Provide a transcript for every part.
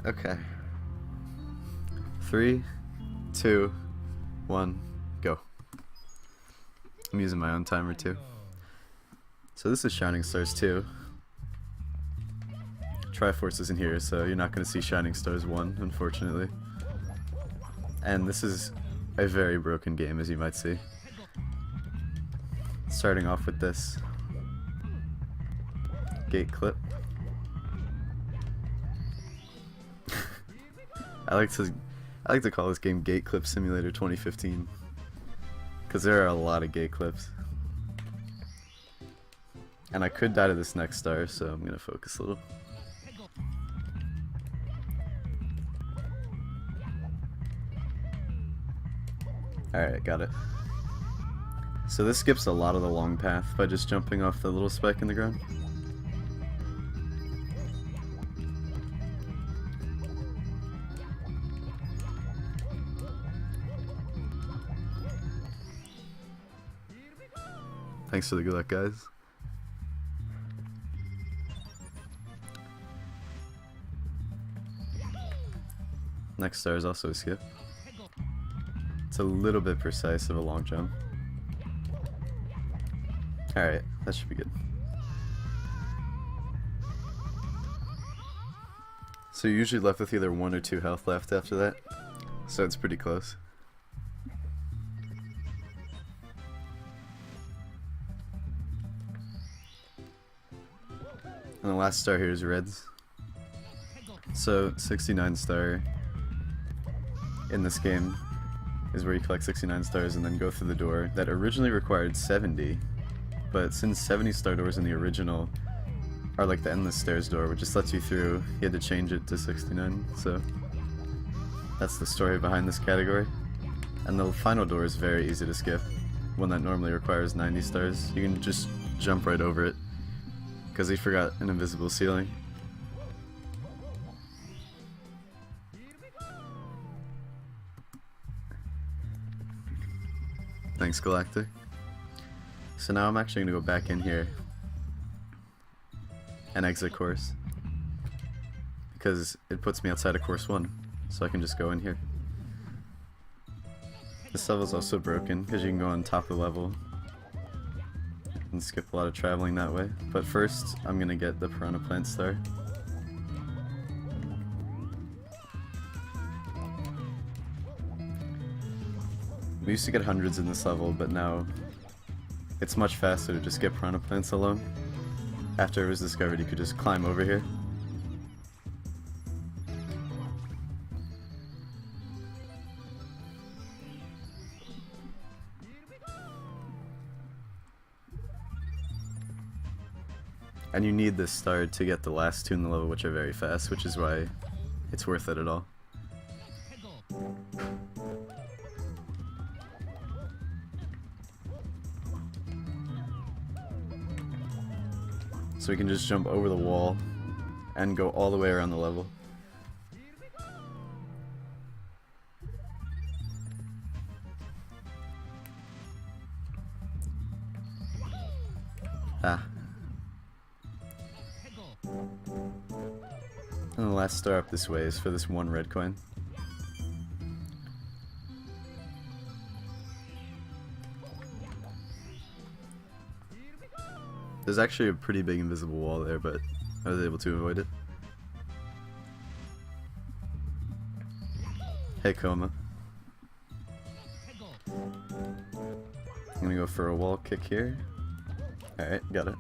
Okay. 3, 2, 1, go. I'm using my own timer too. So this is Shining Stars 2. Triforce isn't here, so you're not going to see Shining Stars 1, unfortunately. And this is a very broken game, as you might see. Starting off with this gate clip. I like to call this game Gate Clip Simulator 2015 because there are a lot of gate clips. And I could die to this next star, so I'm gonna focus a little. Alright, got it. So this skips a lot of the long path by just jumping off the little spike in the ground. Thanks for the good luck, guys. Next star is also a skip. It's a little bit precise of a long jump. Alright, that should be good. So you're usually left with either 1 or 2 health left after that, so it's pretty close. And the last star here is reds. So 69 star in this game is where you collect 69 stars and then go through the door that originally required 70, but since 70 star doors in the original are like the endless stairs door, which just lets you through, he had to change it to 69, so that's the story behind this category. And the final door is very easy to skip, one that normally requires 90 stars. You can just jump right over it because he forgot an invisible ceiling. Thanks, Galactic. So now I'm actually going to go back in here and exit course because it puts me outside of course 1, so I can just go in here. This level is also broken because you can go on top of the level and skip a lot of traveling that way. But first, I'm going to get the Piranha Plant Star. We used to get hundreds in this level, but now it's much faster to just get Piranha Plants alone. After it was discovered, you could just climb over here. And you need this star to get the last 2 in the level, which are very fast, which is why it's worth it at all. So we can just jump over the wall and go all the way around the level. Ah. And the last star up this way is for this 1 red coin. There's actually a pretty big invisible wall there, but I was able to avoid it. Hey, Coma. I'm gonna go for a wall kick here. Alright, got it.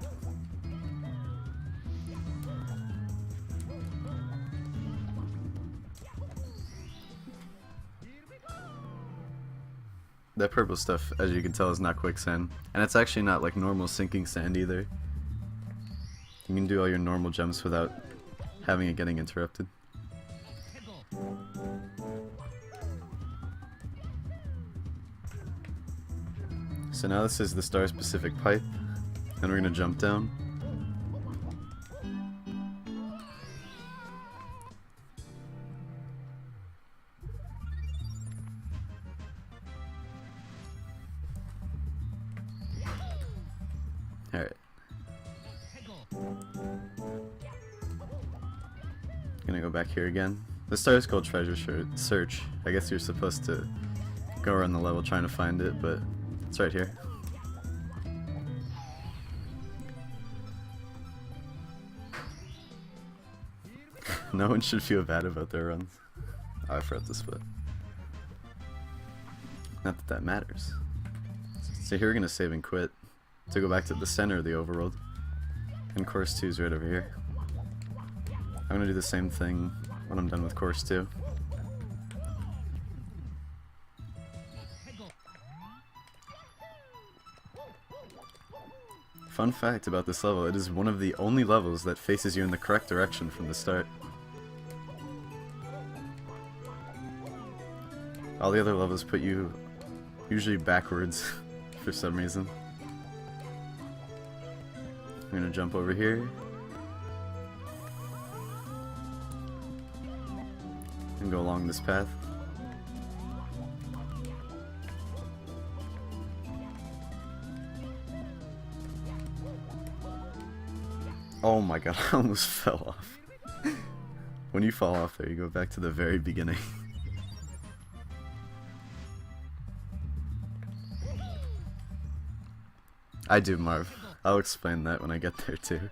That purple stuff, as you can tell, is not quicksand. And it's actually not like normal sinking sand either. You can do all your normal jumps without having it getting interrupted. So now this is the star-specific pipe, and we're going to jump down. Alright. Gonna go back here again. The star is called treasure search. I guess you're supposed to go around the level trying to find it, but it's right here. No one should feel bad about their runs. Oh, I forgot to split. Not that that matters. So here we're gonna save and quit to go back to the center of the overworld. And course 2 is right over here. I'm gonna do the same thing when I'm done with course 2. Fun fact about this level, it is one of the only levels that faces you in the correct direction from the start. All the other levels put you usually backwards for some reason. I'm gonna jump over here and go along this path. Oh my god, I almost fell off. When you fall off there, you go back to the very beginning. I do, Marv. I'll explain that when I get there too.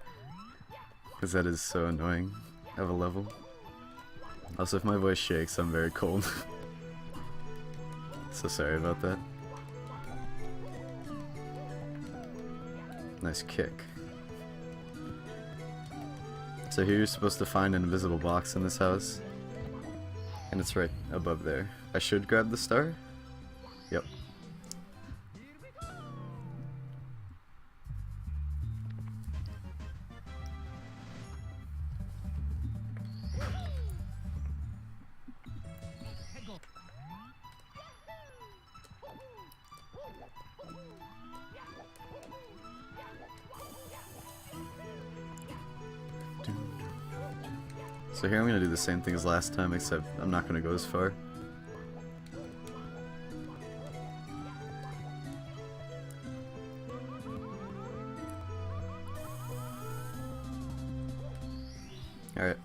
Because that is so annoying of a level. Also, if my voice shakes, I'm very cold. So sorry about that. Nice kick. So here you're supposed to find an invisible box in this house. And it's right above there. I should grab the star? Yep. So here I'm going to do the same thing as last time, except I'm not going to go as far. Alright.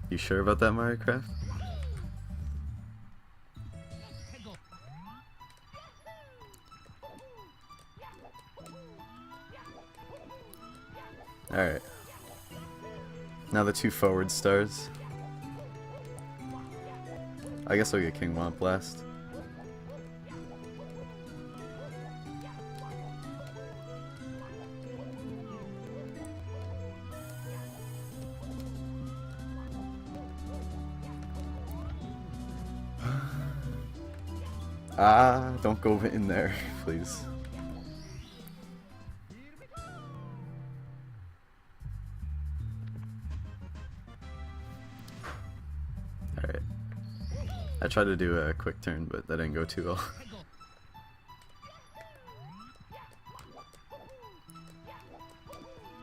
You sure about that, Mario Craft? Alright. Now the 2 forward stars. I guess I'll get King Womp last. Ah, don't go in there, please. Alright. I tried to do a quick turn, but that didn't go too well.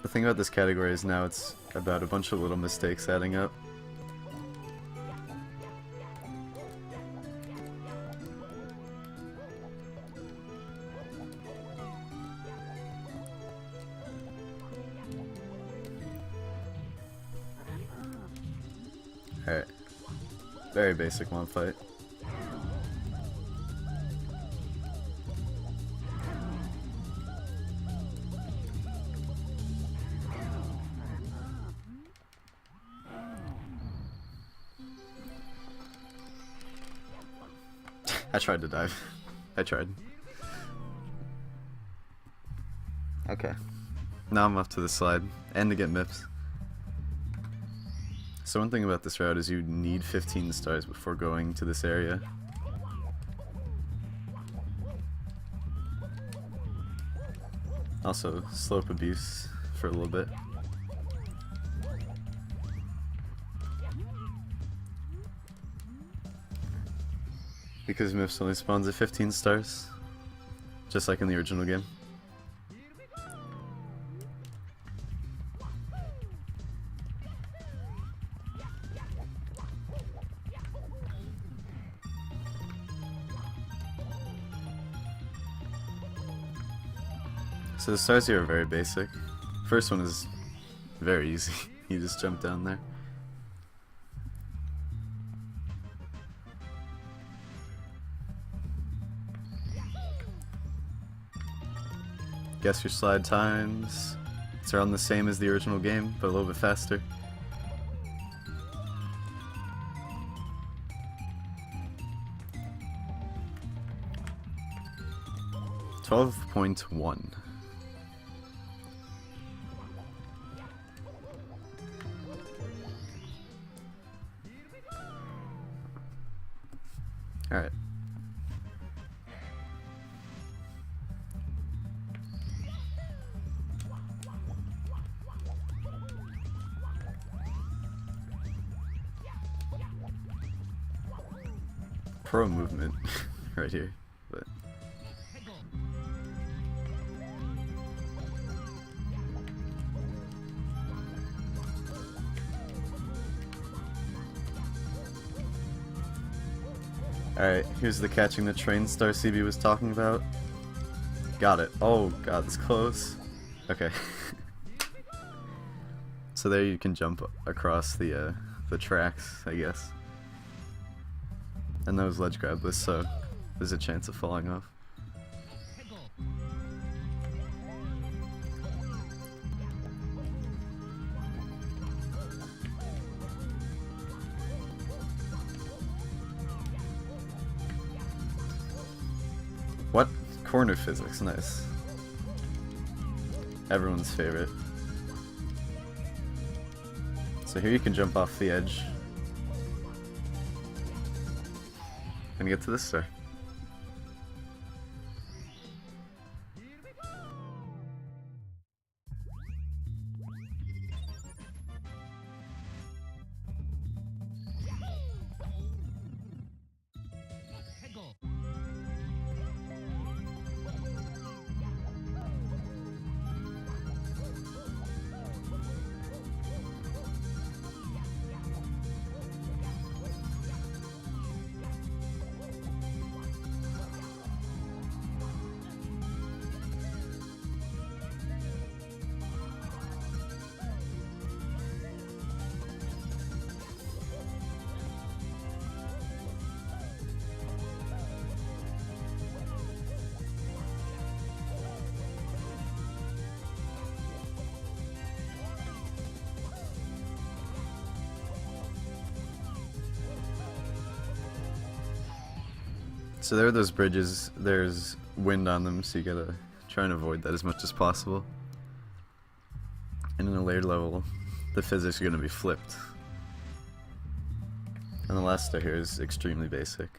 The thing about this category is now it's about a bunch of little mistakes adding up. Alright. Very basic one fight. I tried to dive. I tried. Okay. Now I'm off to the slide. And to get MIPS. So one thing about this route is you need 15 stars before going to this area. Also, slope abuse for a little bit. Because MIPS only spawns at 15 stars, just like in the original game. So the stars here are very basic. First one is very easy. You just jump down there. Guess your slide times. It's around the same as the original game, but a little bit faster. $12.1. Alright. Pro movement right here, but alright, here's the catching the train star CB was talking about. Got it. Oh god, it's close. Okay. So there you can jump across the tracks, I guess. And that was ledge grabless, so there's a chance of falling off. What? Corner physics, nice. Everyone's favorite. So here you can jump off the edge and get to this star. So there are those bridges, there's wind on them, so you gotta try and avoid that as much as possible. And in a later level, the physics are gonna be flipped. And the last star here is extremely basic.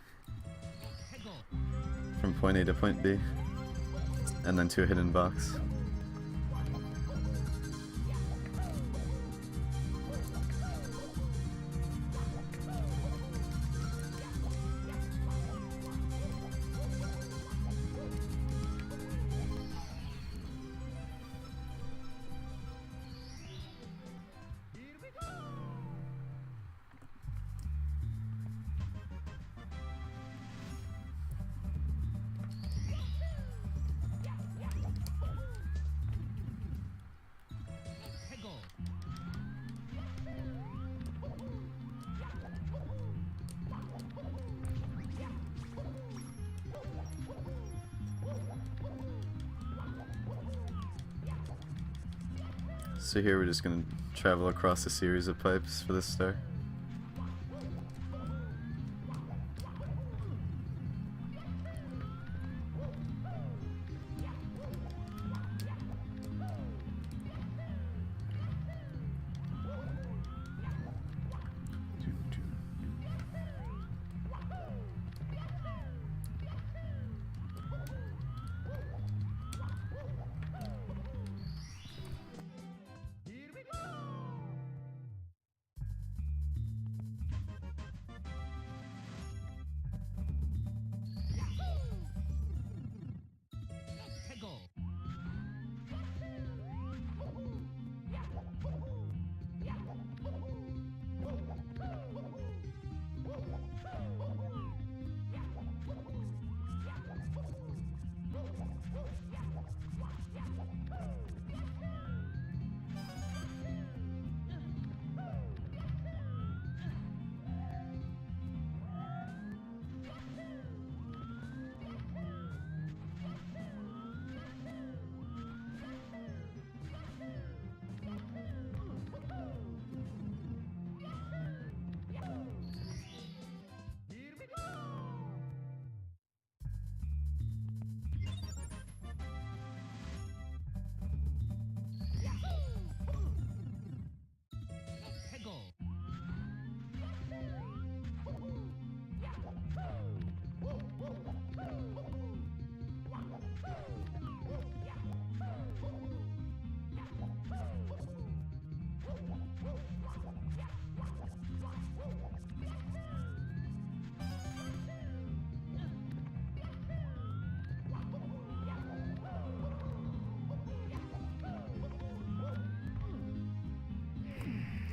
From point A to point B, and then to a hidden box. So here we're just going to travel across a series of pipes for this star.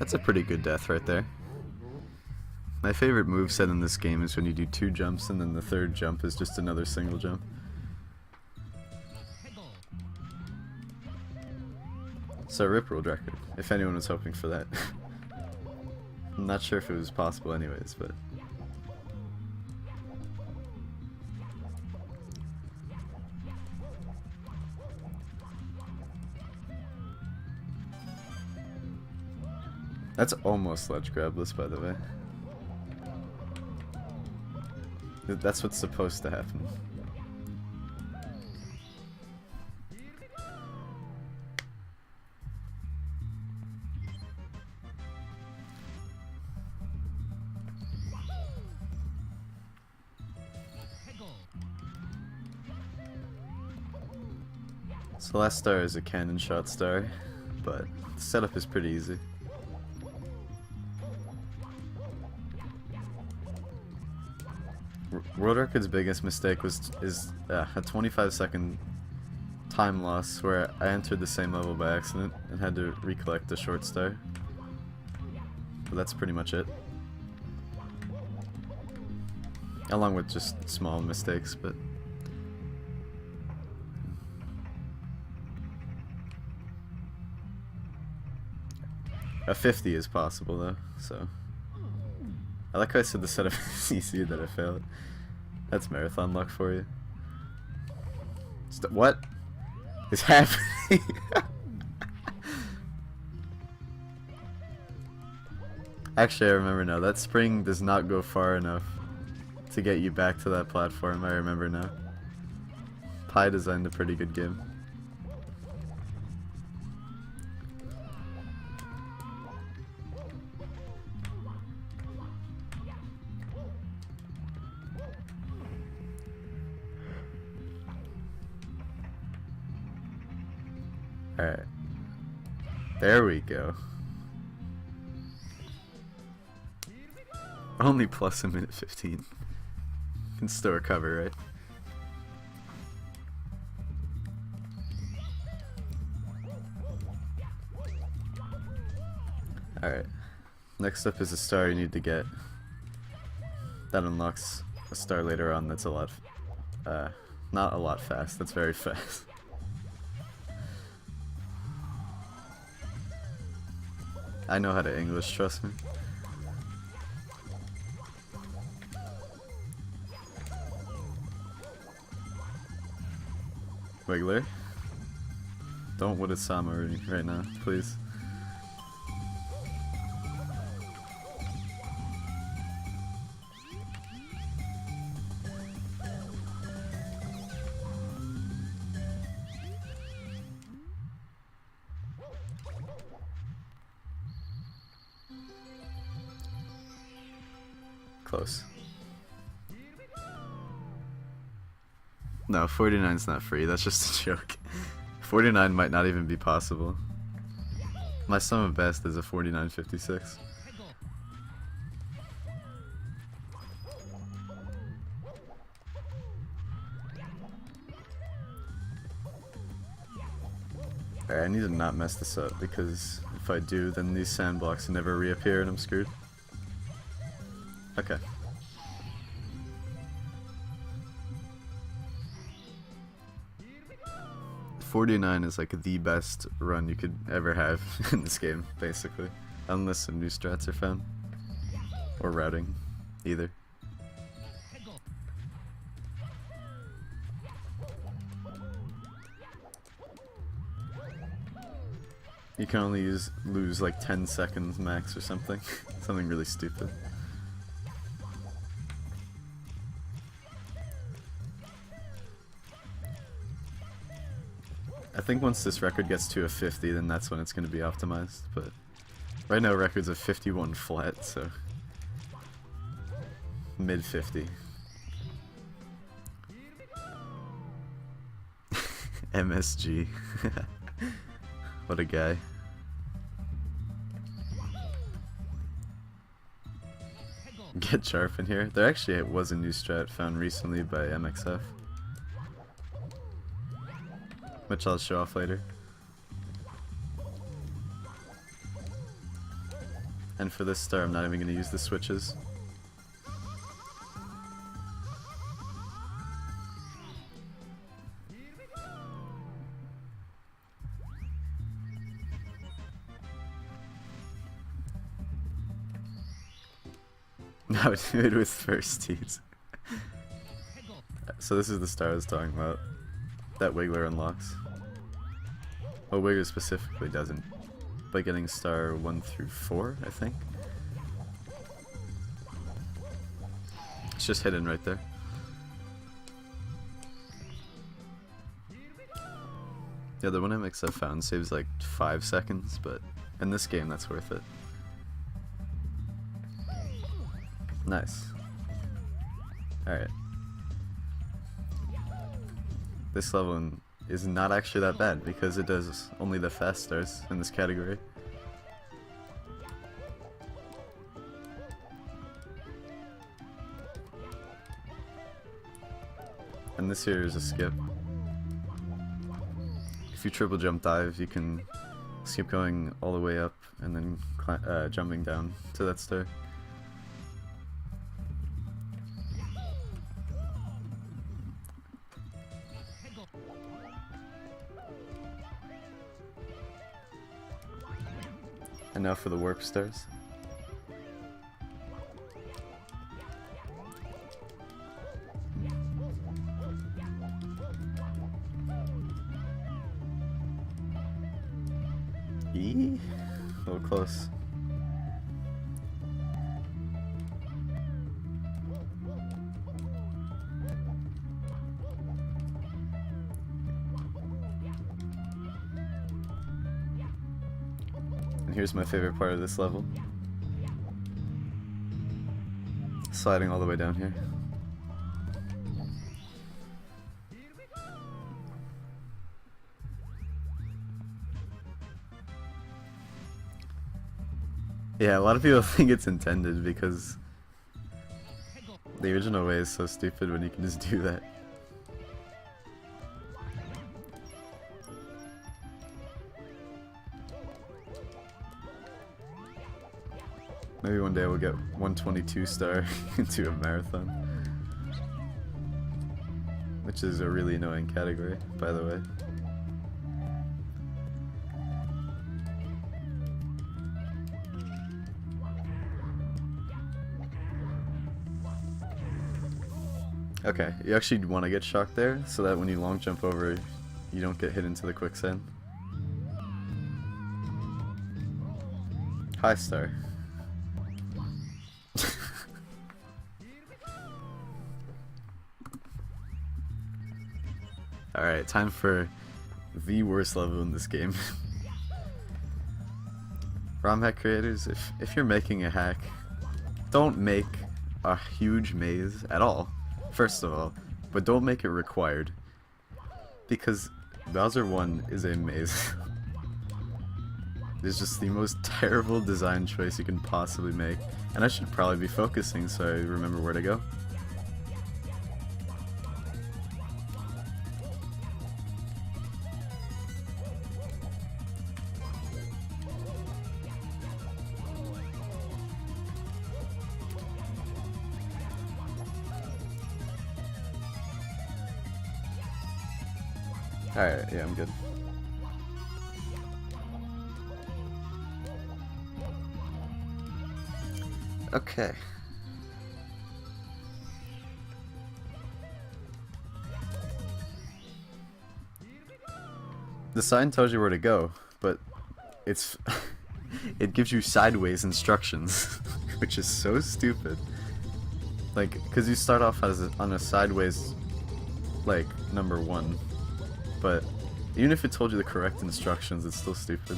That's a pretty good death right there. My favorite moveset in this game is when you do 2 jumps and then the 3rd jump is just another single jump. So rip world record, if anyone was hoping for that. I'm not sure if it was possible anyways, but... That's almost ledge grabless, by the way. That's what's supposed to happen. So the last star is a cannon shot star, but the setup is pretty easy. World Record's biggest mistake is a 25-second time loss where I entered the same level by accident and had to recollect the short star. But that's pretty much it. Along with just small mistakes, but... A 50 is possible though, so... I like how I said the setup is easy that I failed. That's marathon luck for you. What is happening? Actually, I remember now. That spring does not go far enough to get you back to that platform. I remember now. Pi designed a pretty good game. Alright. There we go. Only plus a minute 15. Can still recover, right? Alright. Next up is a star you need to get. That unlocks a star later on that's a lot... not a lot fast, that's very fast. I know how to English, trust me. Wiggler? Don't wood a Sama right now, please. Close. No, 49's not free, that's just a joke. 49 might not even be possible. My sum of best is a 49.56. Alright, I need to not mess this up because if I do, then these sand blocks never reappear and I'm screwed. Okay. .49 is like the best run you could ever have in this game, basically. Unless some new strats are found. Or routing. Either. You can only lose like 10 seconds max or something. Something really stupid. I think once this record gets to a 50, then that's when it's going to be optimized, but right now record's a 51 flat, so mid 50. MSG. What a guy. Get sharp in here. There actually was a new strat found recently by MXF, which I'll show off later. and for this star I'm not even going to use the switches. Now do it with firsties. So this is the star I was talking about. That Wiggler unlocks. Well, Wiggler specifically doesn't. By getting star 1 through 4, I think. It's just hidden right there. Yeah, the 1MX I've found saves like 5 seconds, but in this game that's worth it. Nice. Alright. This level is not actually that bad because it does only the fast stars in this category. And this here is a skip. If you triple jump dive, you can skip going all the way up and then jumping down to that star. And now for the warp stars. Eee? A little close. And here's my favorite part of this level. Sliding all the way down here. Yeah, a lot of people think it's intended because the original way is so stupid when you can just do that. Maybe one day we'll get 122 star into a marathon. Which is a really annoying category, by the way. Okay, you actually want to get shocked there, so that when you long jump over, you don't get hit into the quicksand. High star. Alright, time for the worst level in this game. ROM hack creators, if you're making a hack, don't make a huge maze at all. First of all, but don't make it required, because Bowser 1 is a maze. It's just the most terrible design choice you can possibly make, and I should probably be focusing so I remember where to go. Alright, yeah, I'm good. Okay. The sign tells you where to go, but it's it gives you sideways instructions, which is so stupid. Like, because you start off on a sideways, like, number 1. But even if it told you the correct instructions, it's still stupid.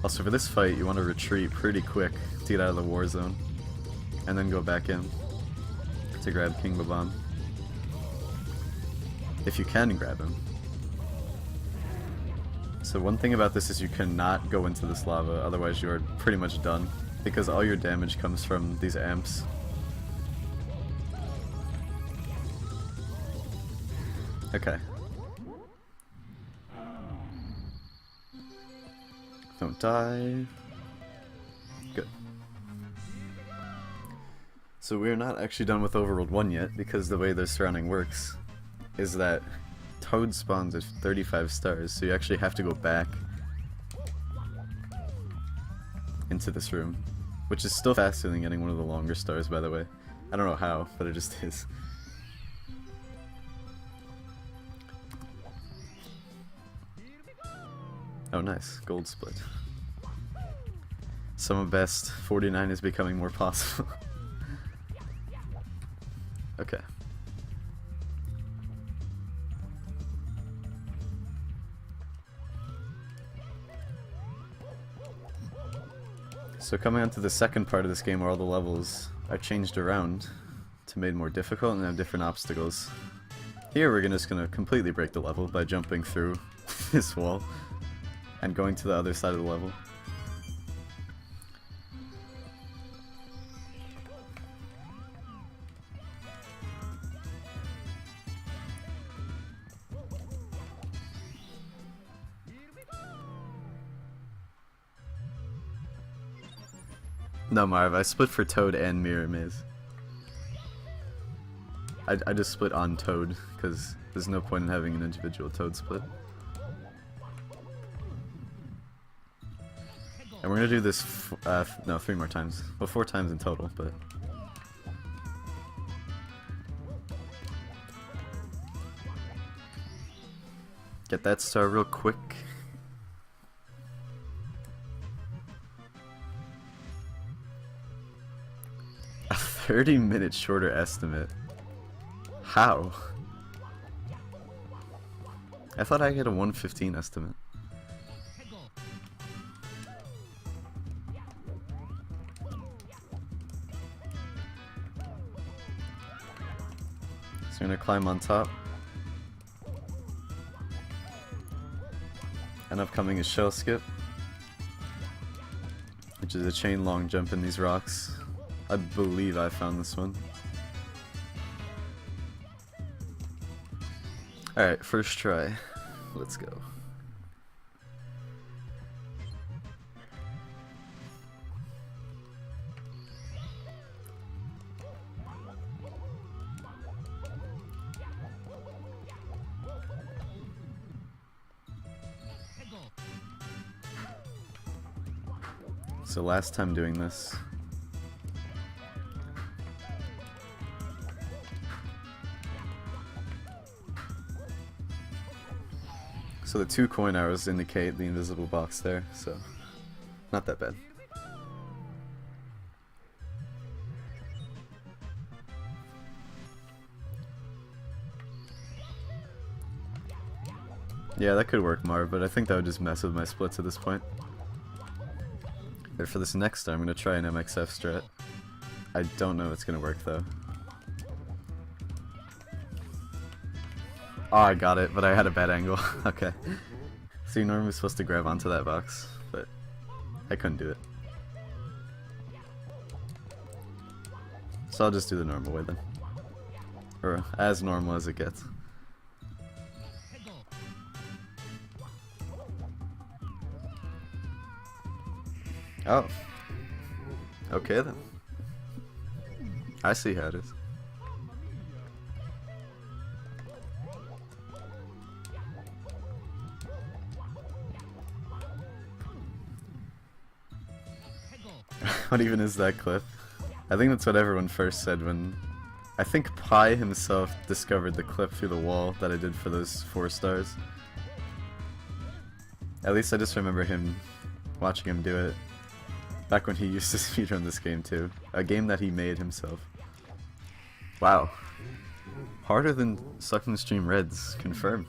Also, for this fight, you want to retreat pretty quick to get out of the war zone, and then go back in to grab King Bob-omb. If you can grab him. So one thing about this is you cannot go into this lava, otherwise you are pretty much done, because all your damage comes from these amps. Okay. Don't die. Good. So we're not actually done with Overworld 1 yet, because the way the surrounding works is that Toad spawns at 35 stars, so you actually have to go back into this room, which is still faster than getting one of the longer stars, by the way. I don't know how, but it just is. Oh nice, gold split. Some best, 49 is becoming more possible. Okay. So coming on to the second part of this game where all the levels are changed around to made more difficult and have different obstacles. Here we're just gonna completely break the level by jumping through this wall and going to the other side of the level. No, Marv, I split for Toad and Mirror Maze. I just split on Toad, because there's no point in having an individual Toad split. And we're gonna do this, no, 3 more times. Well, 4 times in total, but... Get that star real quick. A 30-minute shorter estimate. How? I thought I had a 1:15 estimate. So we're gonna climb on top. And upcoming is Shell Skip, which is a chain long jump in these rocks. I believe I found this one. Alright, first try. Let's go. So last time doing this, so the 2 coin arrows indicate the invisible box there, so not that bad. Yeah, that could work, Marv, but I think that would just mess with my splits at this point. But for this next time, I'm going to try an MXF strat. I don't know if it's going to work, though. Oh, I got it, but I had a bad angle. Okay. So you're normally supposed to grab onto that box, but I couldn't do it. So I'll just do the normal way then. Or as normal as it gets. Oh. Okay then. I see how it is. What even is that clip? I think that's what everyone first said when... I think Pi himself discovered the clip through the wall that I did for those 4 stars. At least I just remember him, watching him do it. Back when he used to speedrun this game too. A game that he made himself. Wow. Harder than Sucking Stream Reds, confirmed.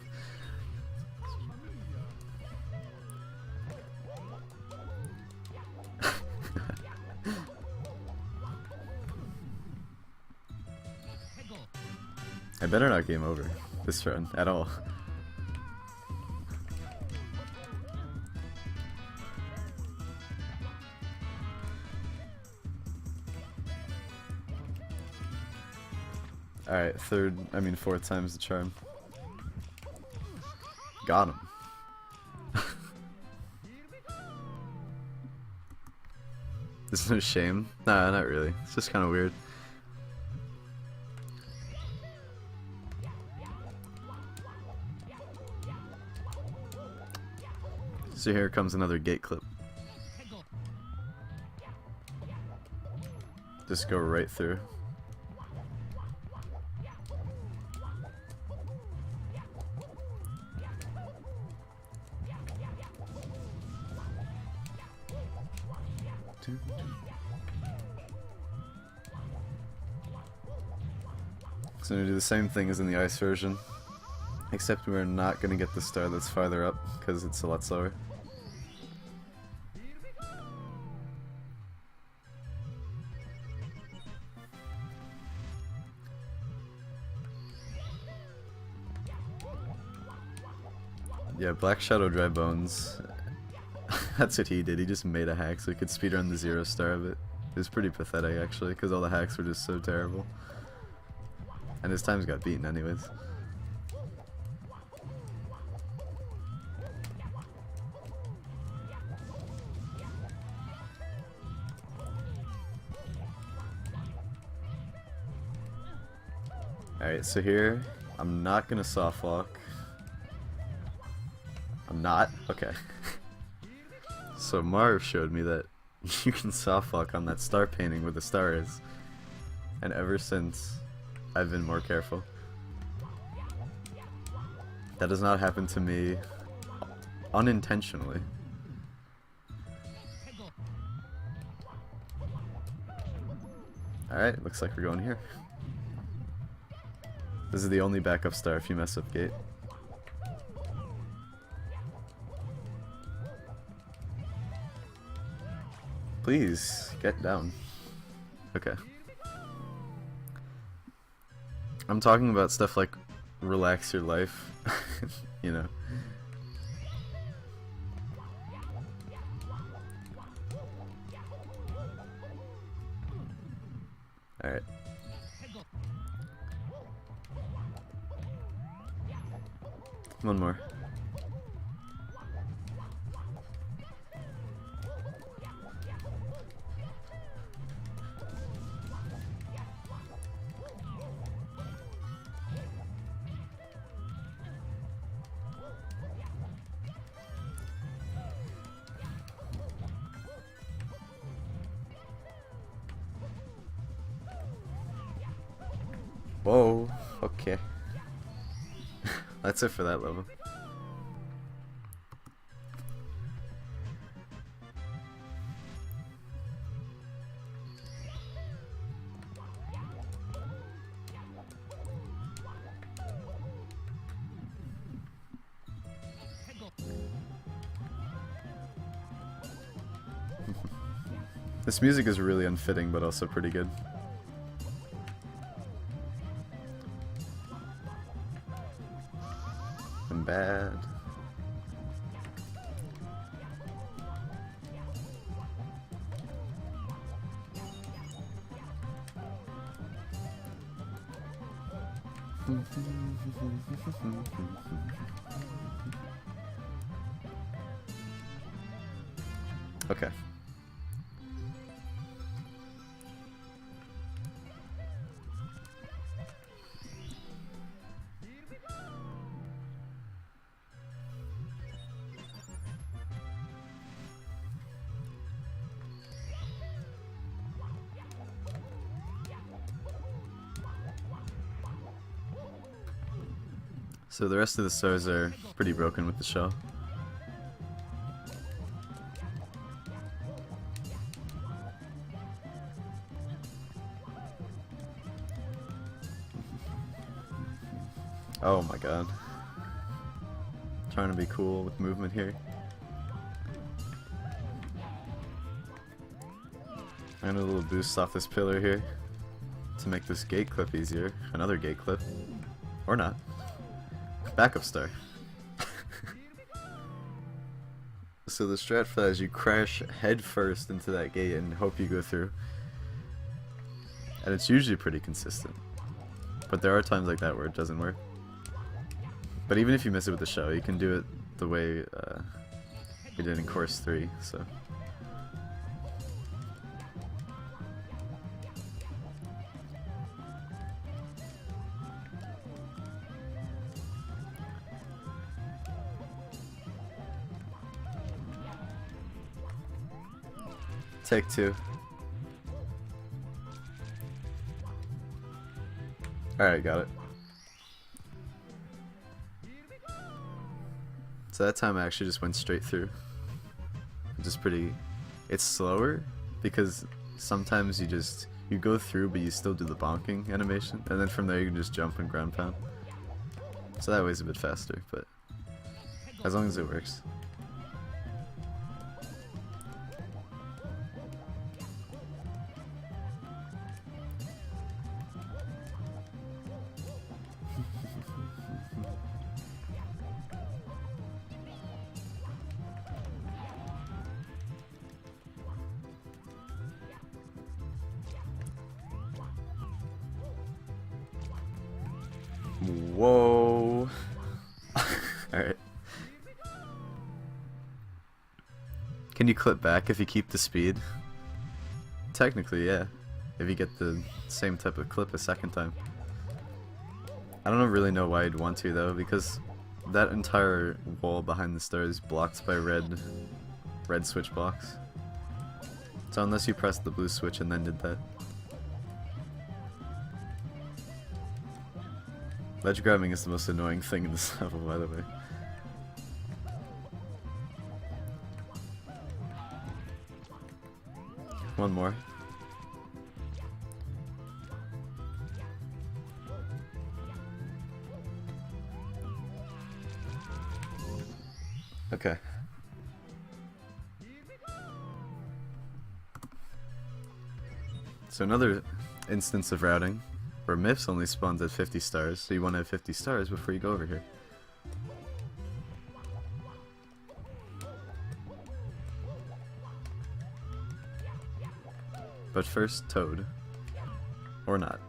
I better not game over this run at all. Alright, 4th time's the charm. Got him. There's no shame? Nah, not really. It's just kind of weird. So here comes another gate clip. Just go right through. So I'm going to do the same thing as in the ice version, except we're not going to get the star that's farther up, because it's a lot slower. Yeah, Black Shadow Dry Bones, that's what he did, he just made a hack so he could speedrun the 0 star of it. It was pretty pathetic actually, because all the hacks were just so terrible. And his times got beaten anyways. Alright, so here, I'm not gonna soft walk. I'm not? Okay. So Marv showed me that you can soft walk on that star painting where the star is. And ever since, I've been more careful. That does not happen to me unintentionally. Alright, looks like we're going here. This is the only backup star if you mess up gate. Please, get down. Okay. I'm talking about stuff like relax your life, you know. Alright. One more. Whoa, okay. That's it for that level. This music is really unfitting, but also pretty good. I'm bad. Okay. So the rest of the stars are pretty broken with the shell. Oh my god. Trying to be cool with movement here. And a little boost off this pillar here to make this gate clip easier. Another gate clip. Or not. Backup star. So the strat for that is you crash head first into that gate and hope you go through. And it's usually pretty consistent. But there are times like that where it doesn't work. But even if you miss it with the shell, you can do it the way we did in course 3, so. Take two. Alright, got it. So that time I actually just went straight through. Which is pretty... It's slower, because sometimes you go through but you still do the bonking animation, and then from there you can just jump and ground pound. So that way's a bit faster, but as long as it works. Whoa. Alright. Can you clip back if you keep the speed? Technically, yeah. If you get the same type of clip a second time. I don't really know why you'd want to though, because that entire wall behind the stairs is blocked by red switch blocks. So unless you pressed the blue switch and then did that. Ledge grabbing is the most annoying thing in this level, by the way. One more. Okay. So another instance of routing where myths only spawns at 50 stars, so you want to have 50 stars before you go over here. But first, Toad. Or not.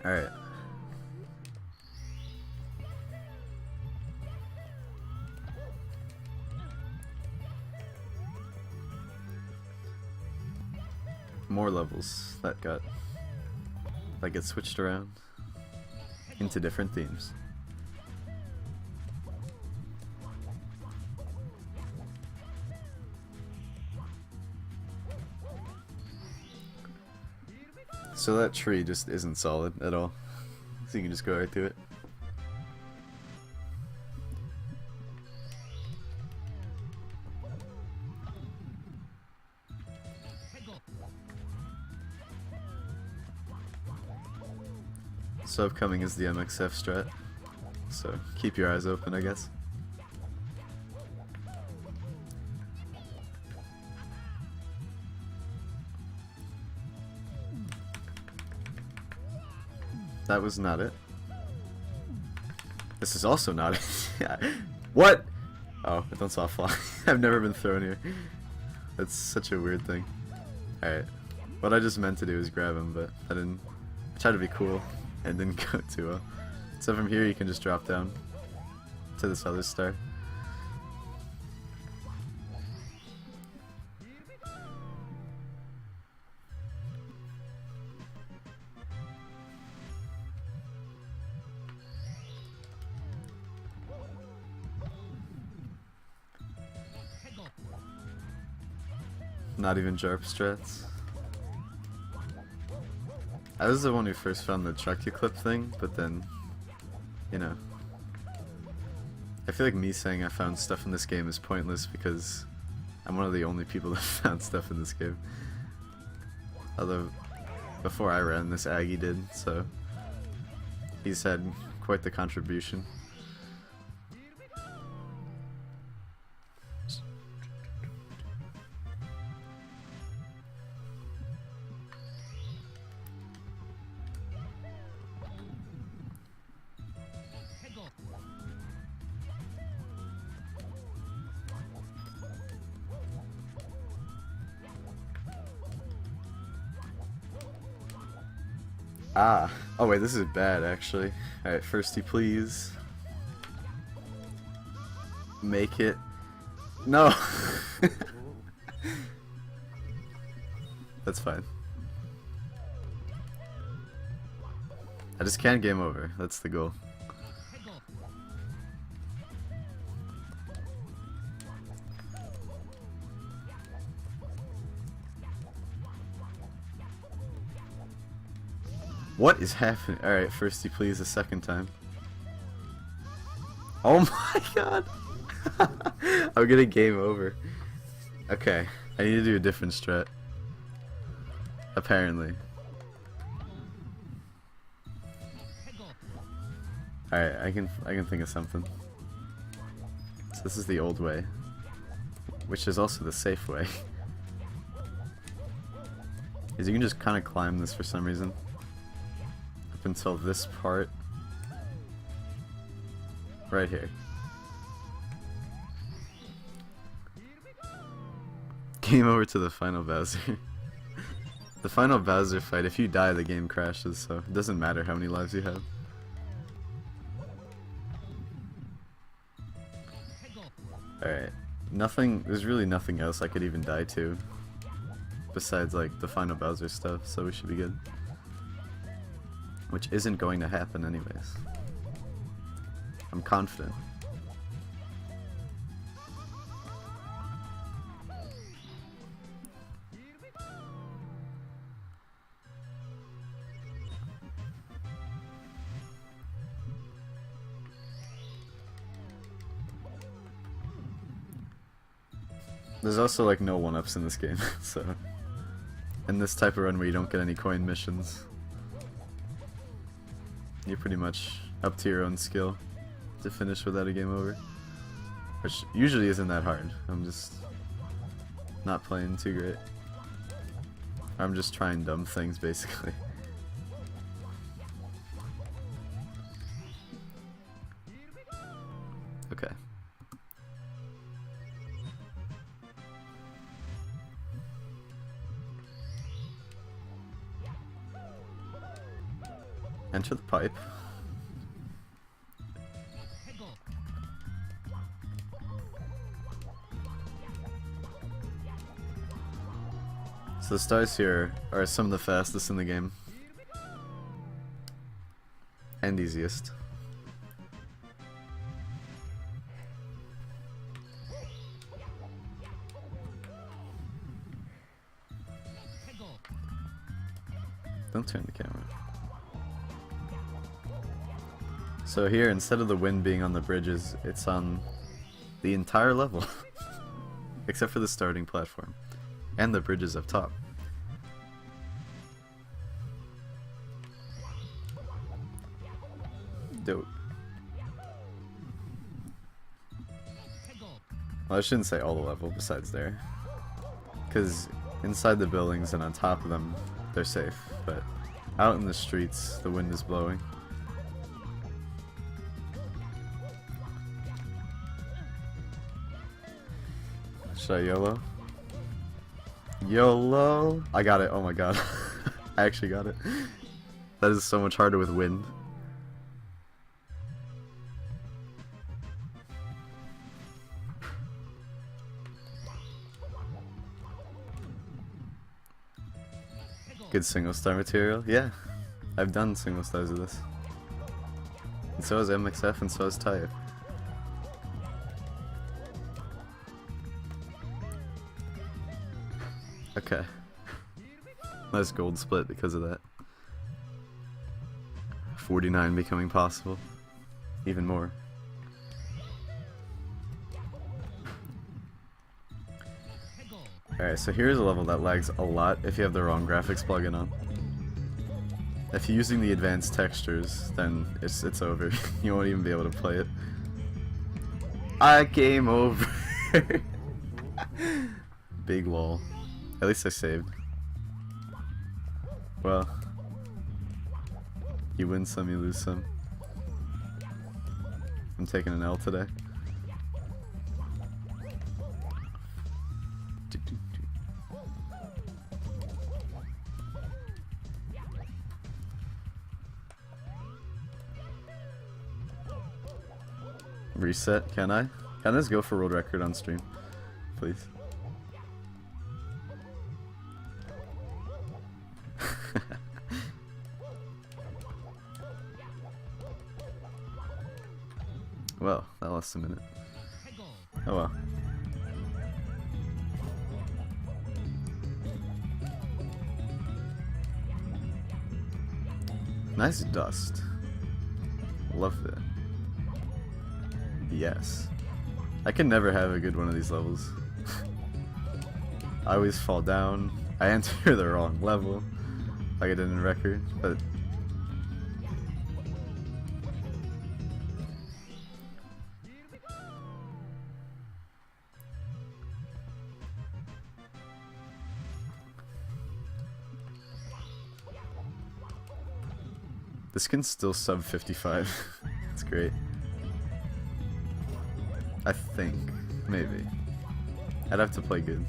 Alright. More levels that get switched around into different themes. So that tree just isn't solid at all, so you can just go right through it. So upcoming is the MXF strat, so keep your eyes open, I guess. That was not it. This is also not it. Yeah. What? Oh, I don't saw a fly. I've never been thrown here. That's such a weird thing. Alright. What I just meant to do is grab him, but I didn't. I tried to be cool and didn't go too well. So from here you can just drop down to this other star. Not even JARP strats. I was the one who first found the Chucky clip thing, but then, you know. I feel like me saying I found stuff in this game is pointless because I'm one of the only people that found stuff in this game. Although, before I ran this, Aggie did, so he's had quite the contribution. Ah. Oh wait, this is bad actually. Alright, firsty please. Make it. No! That's fine. I just can't game over. That's the goal. What is happening? Alright, firsty please a second time. Oh my god! I'm gonna game over. Okay, I need to do a different strat. Apparently. Alright, I can think of something. So this is the old way. Which is also the safe way. Is you can just kinda climb this for some reason. Up until this part. Right here. Game over to the final Bowser. The final Bowser fight, if you die the game crashes, so it doesn't matter how many lives you have. Alright. There's really nothing else I could even die to. Besides like the final Bowser stuff, so we should be good. Which isn't going to happen anyways. I'm confident. There's also like no one-ups in this game, so... In this type of run where you don't get any coin missions, you're pretty much up to your own skill to finish without a game over. Which usually isn't that hard. I'm just not playing too great. I'm just trying dumb things basically. Okay. Enter the pipe. So the stars here are some of the fastest in the game. And easiest. Don't turn the camera. So here, instead of the wind being on the bridges, it's on the entire level. Except for the starting platform. And the bridges up top. Dope. Well, I shouldn't say all the level besides there. Because inside the buildings and on top of them, they're safe. But out in the streets, the wind is blowing. Should I YOLO? YOLO! I got it, oh my god. I actually got it. That is so much harder with wind. Good single star material? Yeah. I've done single stars of this. And so has MXF and so has Tyre. Okay. Nice gold split because of that. 49 becoming possible. Even more. Alright, so here's a level that lags a lot if you have the wrong graphics plugin on. If you're using the advanced textures, then it's over. You won't even be able to play it. Game over. Big lol. At least I saved. Well, you win some, you lose some. I'm taking an L today. reset, can I? Can this go for world record on stream? Please. Well, that lasts a minute. Oh well. Nice dust. Love that. Yes. I can never have a good one of these levels. I always fall down. I enter the wrong level, like I did in record, but this skin's still sub 55. It's great. I think. Maybe. I'd have to play good.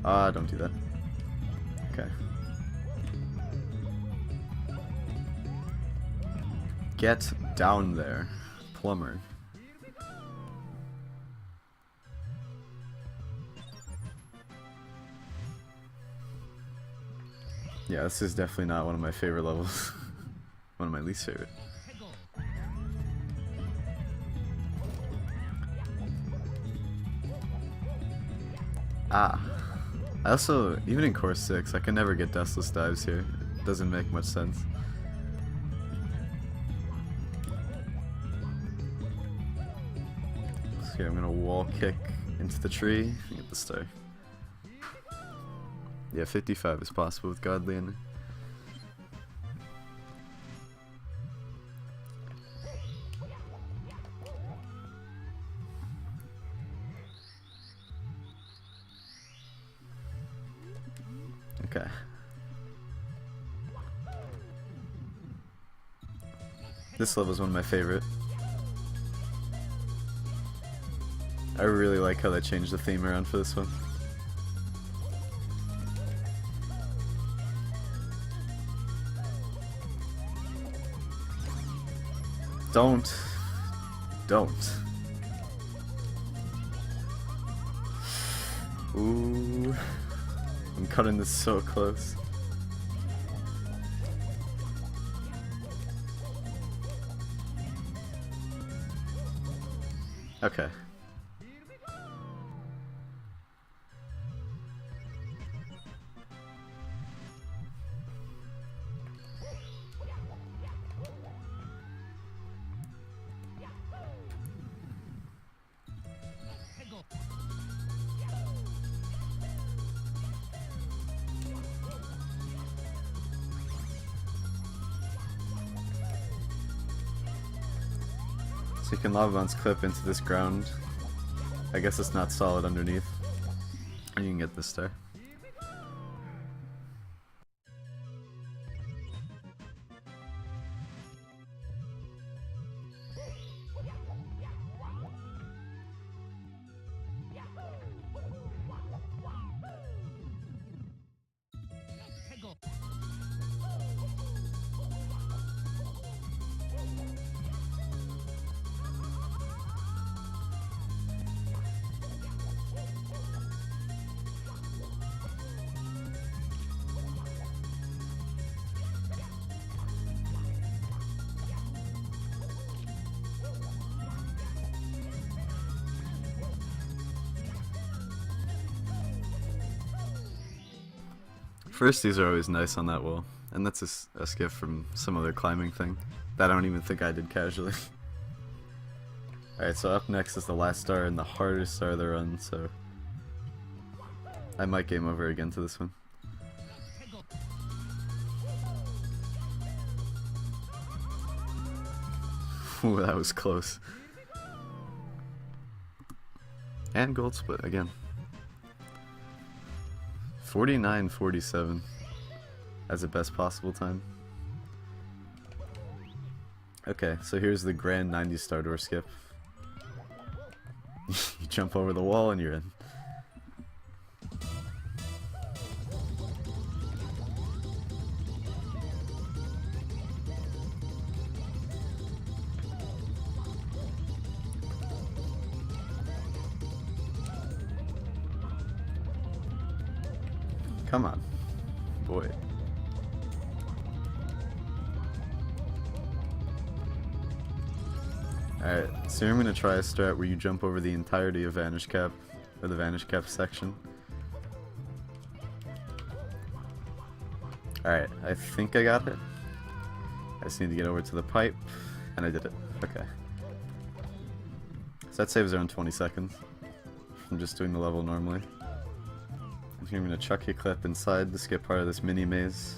Don't do that. Okay. Get down there, plumber. Yeah, this is definitely not one of my favorite levels. One of my least favorite. Ah. I also, even in Course 6, I can never get dustless dives here. It doesn't make much sense. So here, I'm gonna wall kick into the tree and get the star. Yeah, 55 is possible with Godly in it. Okay. This level is one of my favorite. I really like how they changed the theme around for this one. Don't. Ooh. I'm cutting this so close. Okay. So you can lava bounce clip into this ground. I guess it's not solid underneath. And you can get this star. First, these are always nice on that wall, and that's a skiff from some other climbing thing that I don't even think I did casually. Alright, so up next is the last star and the hardest star to run, so I might game over again to this one. Ooh, that was close. And gold split again. 49:47 as the best possible time. Okay, so here's the grand 90 star door skip. You jump over the wall and you're in. Come on. Boy. Alright, so here I'm gonna try a strat where you jump over the entirety of Vanish Cap, or the Vanish Cap section. Alright, I think I got it. I just need to get over to the pipe, and I did it. Okay. So that saves around 20 seconds from just doing the level normally. And here I'm going to chuck a clip inside to skip part of this mini maze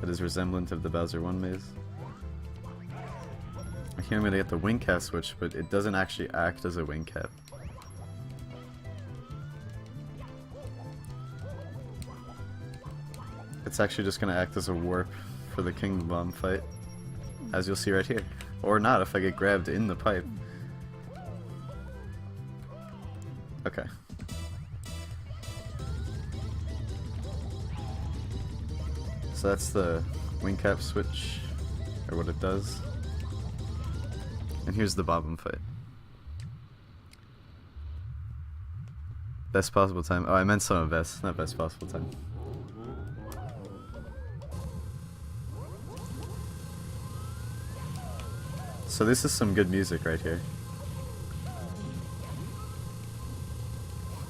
that is resemblant of the Bowser 1 maze. And here I'm going to get the wing cap switch, but it doesn't actually act as a wing cap. It's actually just going to act as a warp for the King Bomb fight, as you'll see right here. Or not if I get grabbed in the pipe. Okay. So that's the wing cap switch, or what it does. And here's the Bob-omb fight. Best possible time. Oh, I meant some of best, not best possible time. So this is some good music right here.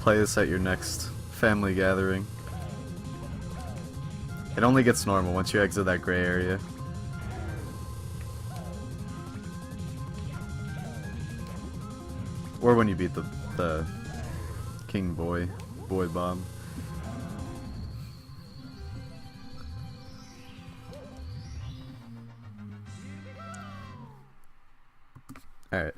Play this at your next family gathering. It only gets normal once you exit that gray area. Or when you beat the King Boy Bomb. Alright.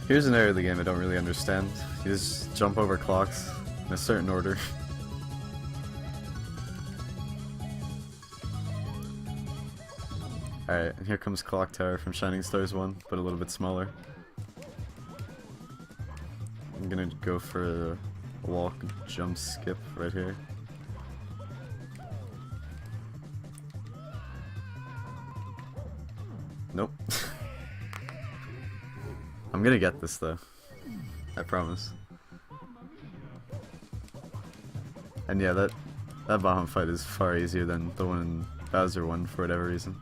Here's an area of the game I don't really understand. You just jump over clocks in a certain order. Alright, and here comes Clock Tower from Shining Stars 1, but a little bit smaller. I'm gonna go for a walk, jump, skip right here. Nope. I'm gonna get this though. I promise. And yeah, that Bahamut fight is far easier than the one in Bowser 1 for whatever reason.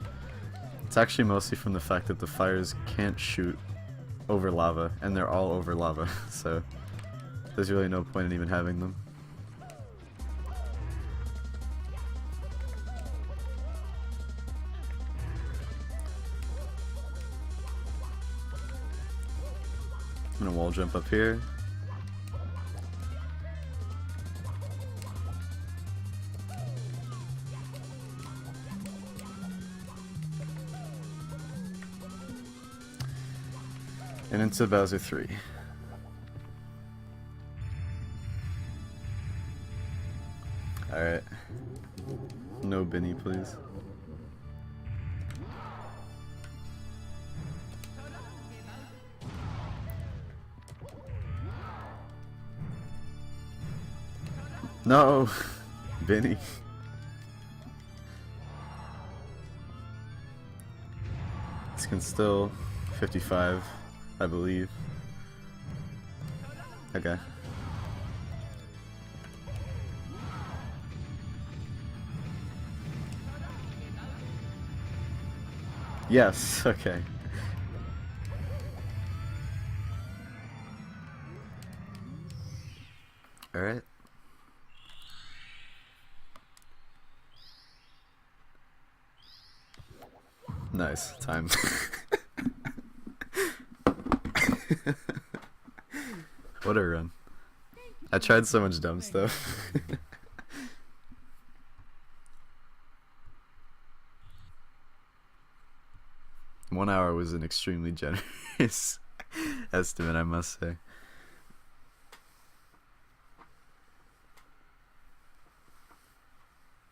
It's actually mostly from the fact that the fires can't shoot over lava, and they're all over lava, so there's really no point in even having them. I'm gonna wall jump up here. And into Bowser 3. Alright. No Benny, please. No! Benny. This can still 55, I believe. Okay. Yes, okay. Alright. Nice, time. What a run. I tried so much dumb stuff. 1 hour was an extremely generous estimate, I must say.